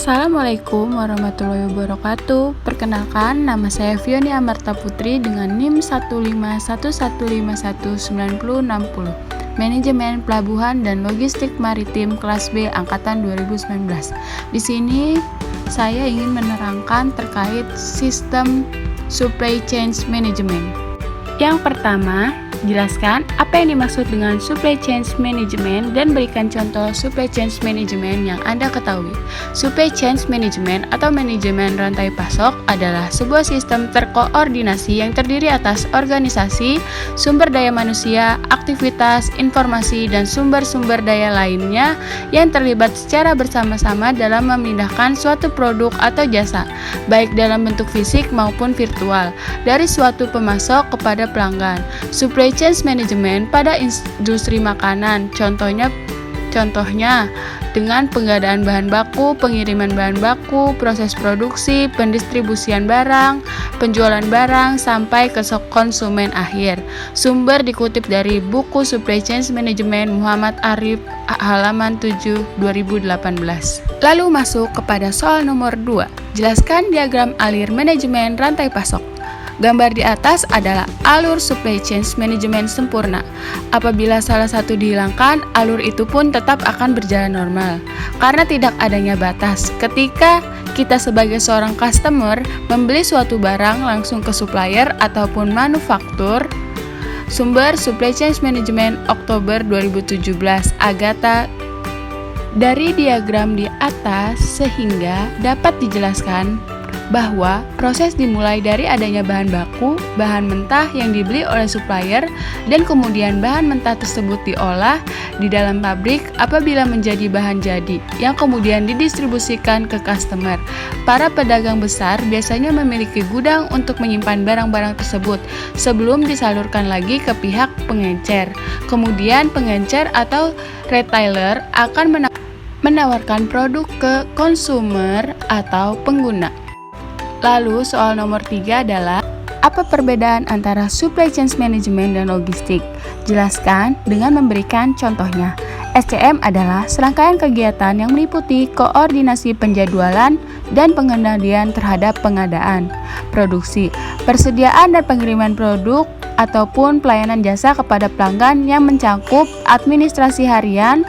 Assalamualaikum warahmatullahi wabarakatuh. Perkenalkan, nama saya Fioni Amarta Putri dengan NIM 15115196060. Manajemen Pelabuhan dan Logistik Maritim kelas B angkatan 2019. Di sini saya ingin menerangkan terkait sistem supply chain management. Yang pertama, jelaskan apa yang dimaksud dengan supply chain management dan berikan contoh supply chain management yang Anda ketahui. Supply chain management atau manajemen rantai pasok adalah sebuah sistem terkoordinasi yang terdiri atas organisasi, sumber daya manusia, aktivitas, informasi, dan sumber-sumber daya lainnya yang terlibat secara bersama-sama dalam memindahkan suatu produk atau jasa, baik dalam bentuk fisik maupun virtual, dari suatu pemasok kepada pelanggan. Supply chain management pada industri makanan, contohnya dengan pengadaan bahan baku, pengiriman bahan baku, proses produksi, pendistribusian barang, penjualan barang, sampai ke konsumen akhir. Sumber dikutip dari buku Supply Chain Management Muhammad Arif, halaman 7, 2018. Lalu masuk kepada soal nomor 2. Jelaskan diagram alir manajemen rantai pasok. Gambar di atas adalah alur supply chain management sempurna. Apabila salah satu dihilangkan, alur itu pun tetap akan berjalan normal karena tidak adanya batas. Ketika kita sebagai seorang customer membeli suatu barang langsung ke supplier ataupun manufaktur. Sumber Supply Chain Management Oktober 2017, Agatha. Dari diagram di atas sehingga dapat dijelaskan bahwa proses dimulai dari adanya bahan baku, bahan mentah yang dibeli oleh supplier, dan kemudian bahan mentah tersebut diolah di dalam pabrik apabila menjadi bahan jadi, yang kemudian didistribusikan ke customer. Para pedagang besar biasanya memiliki gudang untuk menyimpan barang-barang tersebut sebelum disalurkan lagi ke pihak pengecer. Kemudian pengecer atau retailer akan menawarkan produk ke konsumer atau pengguna. Lalu soal nomor 3 adalah apa perbedaan antara supply chain management dan logistik? Jelaskan dengan memberikan contohnya. SCM adalah serangkaian kegiatan yang meliputi koordinasi penjadwalan dan pengendalian terhadap pengadaan, produksi, persediaan dan pengiriman produk ataupun pelayanan jasa kepada pelanggan yang mencakup administrasi harian,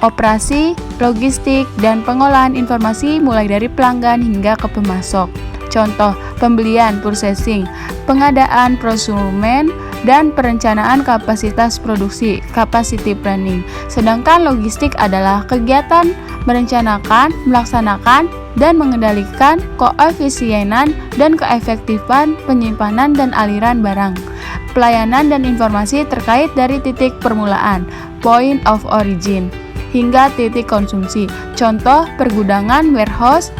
operasi, logistik, dan pengolahan informasi mulai dari pelanggan hingga ke pemasok. Contoh, pembelian, purchasing, pengadaan, procurement, dan perencanaan kapasitas produksi, capacity planning. Sedangkan logistik adalah kegiatan merencanakan, melaksanakan, dan mengendalikan koefisienan dan keefektifan penyimpanan dan aliran barang, pelayanan dan informasi terkait dari titik permulaan, point of origin, hingga titik konsumsi. Contoh, pergudangan, warehouse,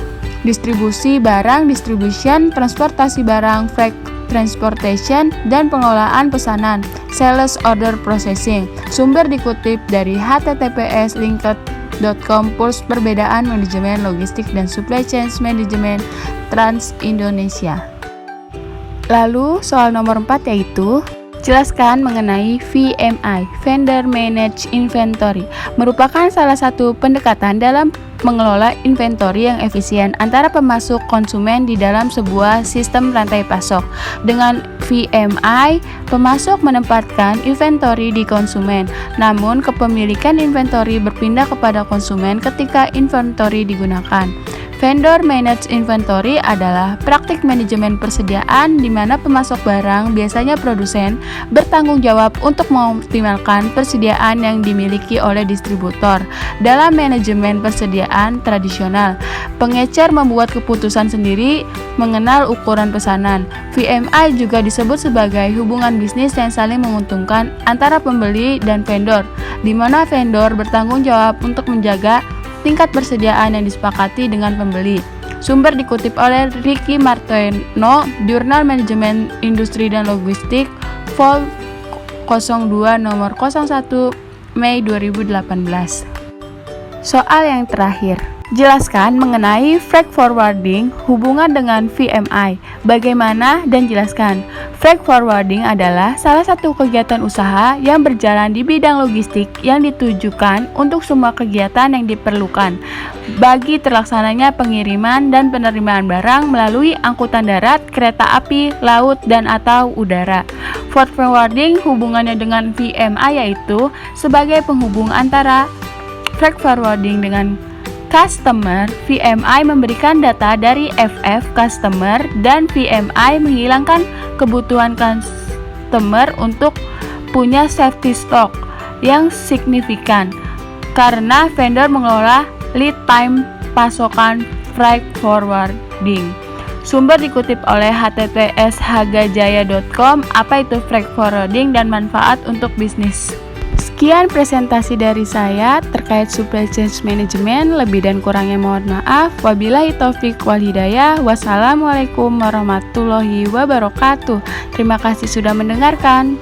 distribusi barang, distribution, transportasi barang, freight transportation, dan pengolahan pesanan, sales order processing. Sumber dikutip dari https://linked.com perbedaan manajemen logistik dan supply chain management Trans Indonesia. Lalu soal nomor 4 yaitu jelaskan mengenai VMI, Vendor Managed Inventory, merupakan salah satu pendekatan dalam mengelola inventory yang efisien antara pemasok konsumen di dalam sebuah sistem rantai pasok. Dengan VMI, pemasok menempatkan inventory di konsumen, namun kepemilikan inventory berpindah kepada konsumen ketika inventory digunakan. Vendor Managed Inventory adalah praktik manajemen persediaan di mana pemasok barang, biasanya produsen, bertanggung jawab untuk mengoptimalkan persediaan yang dimiliki oleh distributor. Dalam manajemen persediaan tradisional, pengecer membuat keputusan sendiri mengenal ukuran pesanan. VMI juga disebut sebagai hubungan bisnis yang saling menguntungkan antara pembeli dan vendor, di mana vendor bertanggung jawab untuk menjaga tingkat persediaan yang disepakati dengan pembeli. Sumber dikutip oleh Ricky Marteno, Jurnal Manajemen Industri dan Logistik, Vol. 02 nomor 01 Mei 2018. Soal yang terakhir, Jelaskan mengenai freight forwarding hubungan dengan VMI. Bagaimana dan jelaskan. Freight forwarding adalah salah satu kegiatan usaha yang berjalan di bidang logistik yang ditujukan untuk semua kegiatan yang diperlukan bagi terlaksananya pengiriman dan penerimaan barang melalui angkutan darat, kereta api, laut, dan atau udara. Freight forwarding hubungannya dengan VMI yaitu sebagai penghubung antara freight forwarding dengan customer. VMI memberikan data dari FF customer dan VMI menghilangkan kebutuhan customer untuk punya safety stock yang signifikan karena vendor mengelola lead time pasokan freight forwarding. Sumber dikutip oleh https://hagajaya.com. Apa itu freight forwarding dan manfaat untuk bisnis? Sekian presentasi dari saya terkait supply chain management. Lebih dan kurangnya mohon maaf. Wabillahi taufik wal hidayah. Wassalamualaikum warahmatullahi wabarakatuh. Terima kasih sudah mendengarkan.